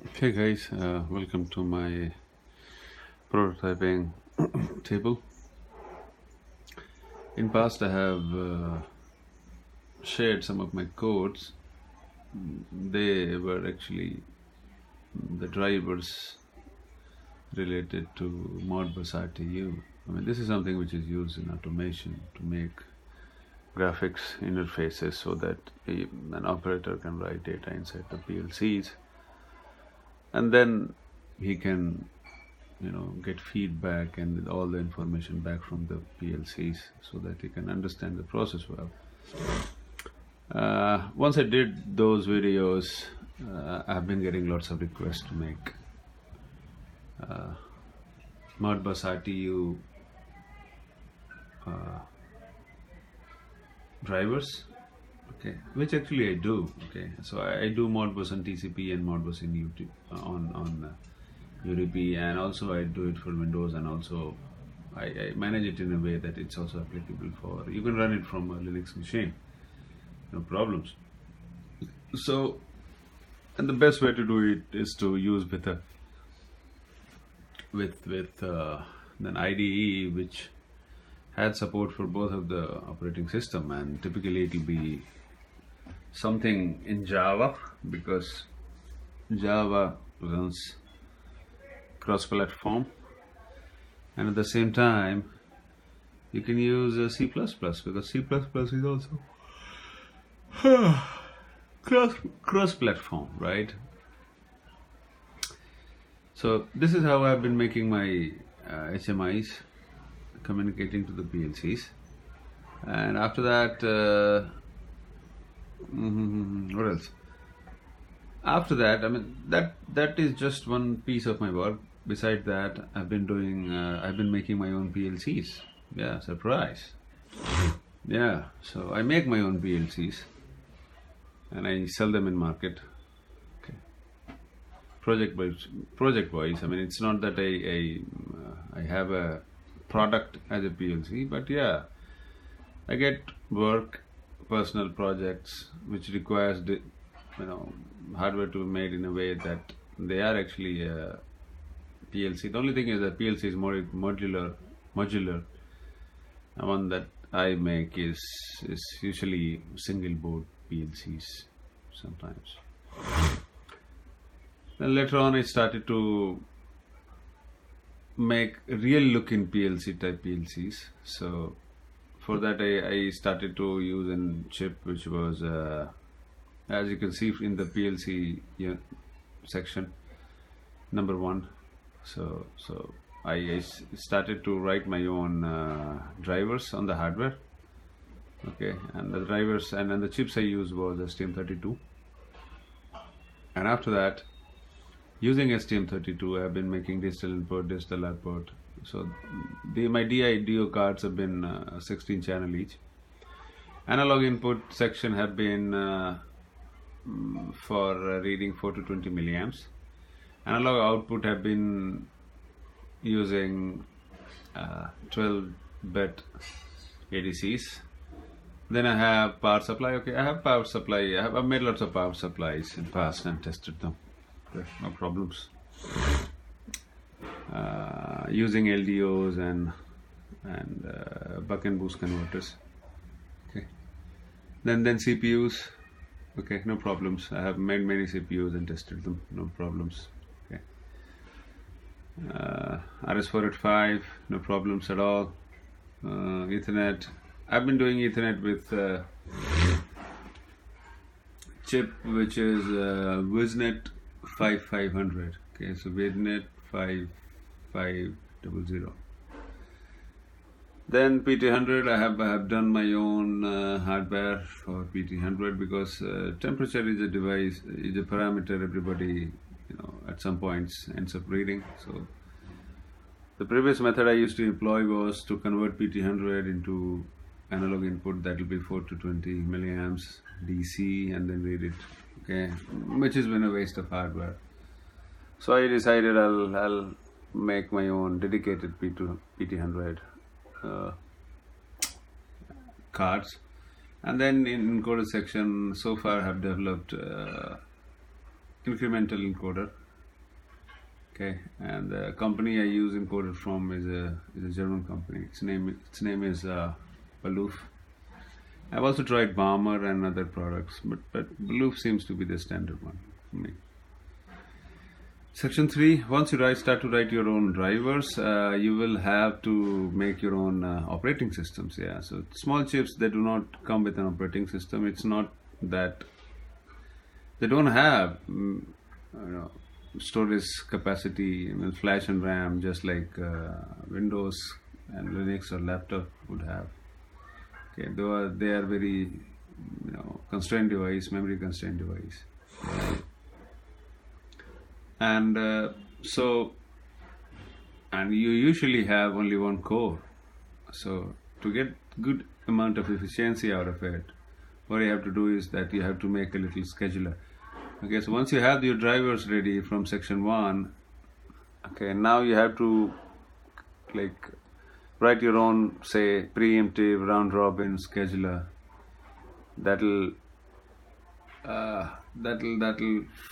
Hey guys, welcome to my prototyping table. In past, I have shared some of my codes. They were actually the drivers related to Modbus RTU. I mean, this is something which is used in automation to make graphics interfaces so that an operator can write data inside the PLCs, and then he can get feedback and all the information back from the PLCs so that you can understand the process well. Once I did those videos, I've been getting lots of requests to make Modbus RTU drivers, okay, which actually I do. Okay, so I do Modbus on TCP and Modbus in on UDP, and also I do it for Windows, and also I manage it in a way that it's also applicable for, you can run it from a Linux machine, no problems. So, and the best way to do it is to use with a with an IDE which had support for both of the operating system, and typically it will be something in Java, because Java runs cross-platform, and at the same time you can use C++, because C++ is also cross-platform, right? So this is how I've been making my HMIs, communicating to the PLCs, and after that, what else? After that, I mean, that is just one piece of my work. Beside that, I've been making my own PLCs. Yeah, surprise. Yeah, so I make my own PLCs and I sell them in market. Okay. Project wise. I mean, it's not that I have a product as a PLC, but yeah, I get work, personal projects which requires hardware to be made in a way that they are actually a PLC. The only thing is that PLC is more modular. The one that I make is usually single board PLCs sometimes. Then later on, I started to make real looking PLC type PLCs. So for that, I started to use a chip which was, as you can see in the PLC section, number one. So I started to write my own drivers on the hardware. Okay, and the drivers and then the chips I used was STM32. And after that, using STM32, I've been making digital input, digital output. So my DI/DO cards have been 16 channel each. Analog input section have been for reading 4 to 20 milliamps. Analog output have been using 12-bit ADCs. Then I have power supply. Okay, I have power supply. I've made lots of power supplies in the past and tested them. Okay, no problems. Using LDOs and buck and boost converters. Okay. Then CPUs. Okay, no problems. I have made many CPUs and tested them. No problems. Okay. RS485. No problems at all. Ethernet. I've been doing Ethernet with chip which is Visnet 5500. Okay, so Visnet 5500. Then PT100, I have done my own hardware for PT100, because temperature is a parameter everybody at some points ends up reading. So the previous method I used to employ was to convert PT100 into analog input, that will be 4 to 20 milliamps DC, and then read it. Okay, which has been a waste of hardware. So I decided I'll make my own dedicated PT100 cards. And then in encoder section, so far I have developed incremental encoder, Okay, and the company I use imported from is a German company. Its name is Baloof. I've also tried Balmer and other products, but Baloof seems to be the standard one for me. Section 3, once you start to write your own drivers, you will have to make your own operating systems. Yeah, so small chips, they do not come with an operating system. It's not that they don't have storage capacity, flash and RAM, just like Windows and Linux or laptop would have. Okay, though they are very constrained device, memory constrained device. And and you usually have only one core, so to get good amount of efficiency out of it, what you have to do is that you have to make a little scheduler. Okay, so once you have your drivers ready from section 1, okay, now you have to write your own, say, preemptive round robin scheduler that'll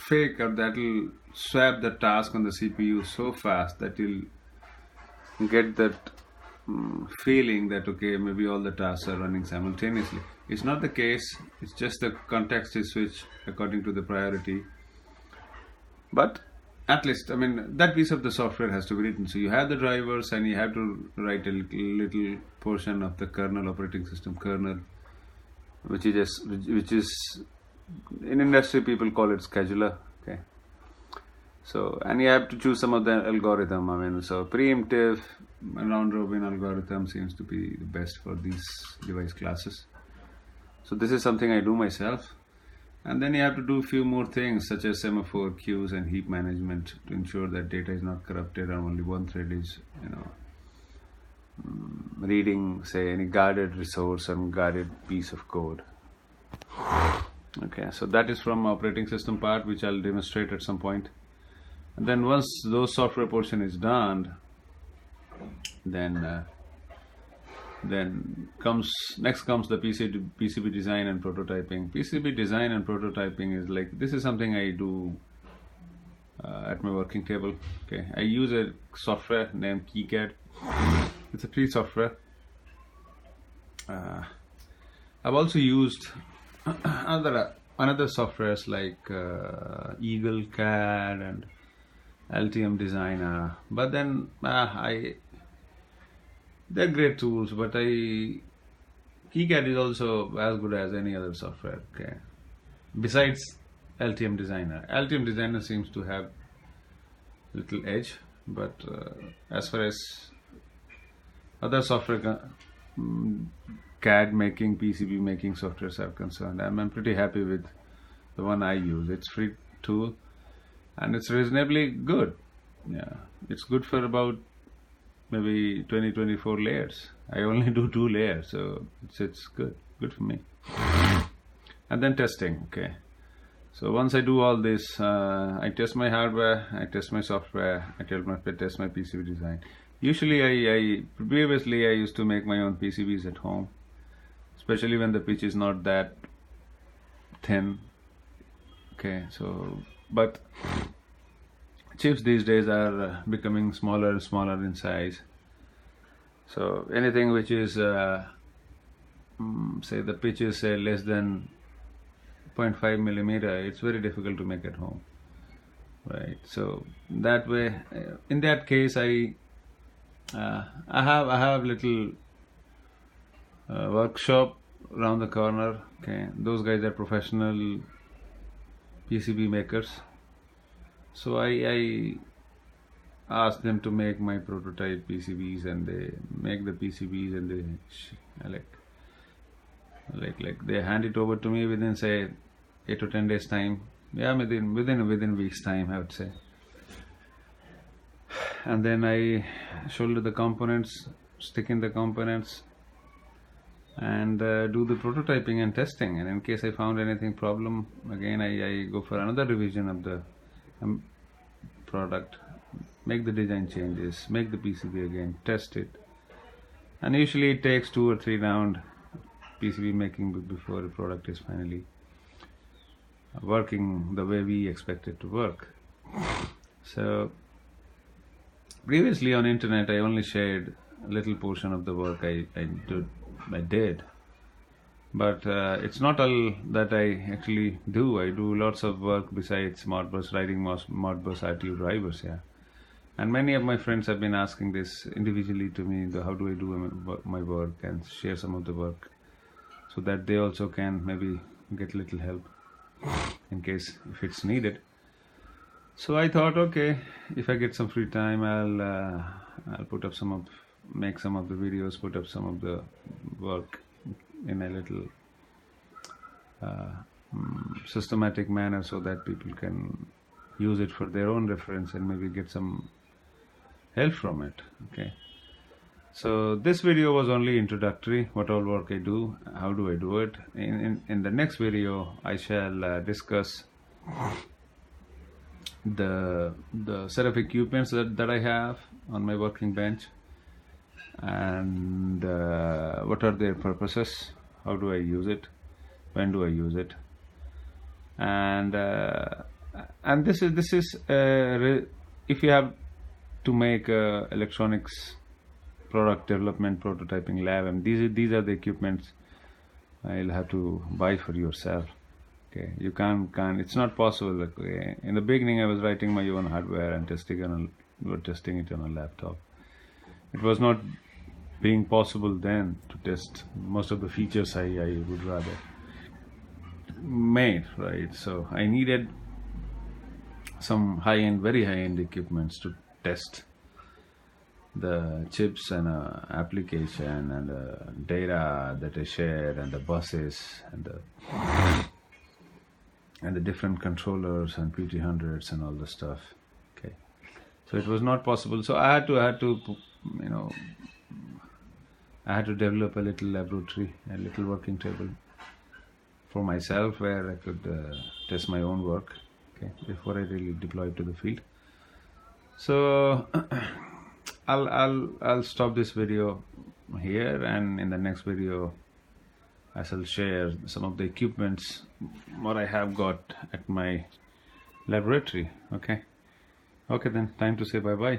fake, or that'll swap the task on the CPU so fast that you'll get that feeling that okay, maybe all the tasks are running simultaneously. It's not the case. It's just the context is switched according to the priority. But at least, that piece of the software has to be written. So you have the drivers, and you have to write a little portion of the kernel, operating system kernel, which is in industry people call it scheduler. Okay. So, and you have to choose some of the algorithm. So preemptive round robin algorithm seems to be the best for these device classes. So this is something I do myself. And then you have to do a few more things, such as semaphore queues and heap management, to ensure that data is not corrupted and only one thread is reading, say, any guarded resource or guarded piece of code. Okay, so that is from operating system part, which I'll demonstrate at some point. And then once those software portion is done, then next comes the PCB design and prototyping. PCB design and prototyping is this is something I do at my working table. Okay, I use a software named KiCad. It's a free software. I've also used another softwares like Eagle CAD and Altium Designer, but then they're great tools, but KiCad is also as good as any other software. Okay, besides Altium Designer. Altium Designer seems to have little edge, but as far as other software CAD making, PCB making softwares are concerned, I'm pretty happy with the one I use. It's free tool and it's reasonably good. Yeah, it's good for about maybe 20-24 layers. I only do 2 layers, so it's good for me. And then testing. Okay, so once I do all this, I test my hardware, I test my software, I test my PCB design. Usually previously I used to make my own PCBs at home, especially when the pitch is not that thin. Okay, so but chips these days are becoming smaller and smaller in size. So anything which is say the pitch is less than 0.5 millimeter, it's very difficult to make at home, right? So that way, in that case, I have little workshop around the corner. Okay, those guys are professional PCB makers. So I ask them to make my prototype PCBs, and they make the PCBs, and they they hand it over to me within, say, 8 to 10 days time. Yeah, within weeks time, I would say. And then I solder the components, stick in the components, and do the prototyping and testing. And in case I found anything problem, again I go for another revision of the product, make the design changes, make the PCB again, test it. And usually it takes 2 or 3 round PCB making before the product is finally working the way we expect it to work. So previously on internet I only shared a little portion of the work I did, but it's not all that I actually do. I do lots of work besides Modbus, writing Modbus RTU drivers, yeah. And many of my friends have been asking this individually to me, how do I do my work, and share some of the work so that they also can maybe get little help in case if it's needed. So I thought, okay, if I get some free time, I'll put up make some of the videos, put up some of the work in a little systematic manner so that people can use it for their own reference and maybe get some help from it. Okay, so this video was only introductory, what all work I do, how do I do it. In the next video I shall discuss the set of equipments that I have on my working bench, and what are their purposes, how do I use it, when do I use it, and this is if you have to make electronics product development prototyping lab, and these are the equipments you'll have to buy for yourself. Okay, you can't it's not possible. Okay, in the beginning I was writing my own hardware and testing it on a laptop. It was not being possible then to test most of the features I would rather made, right? So I needed some very high-end equipments to test the chips and application and the data that I shared and the buses and the different controllers and PT100s and all the stuff. Okay, so it was not possible. So I had to develop a little laboratory, a little working table for myself where I could test my own work, okay, before I really deploy it to the field. So I'll stop this video here, and in the next video I shall share some of the equipments what I have got at my laboratory. Okay, then time to say bye.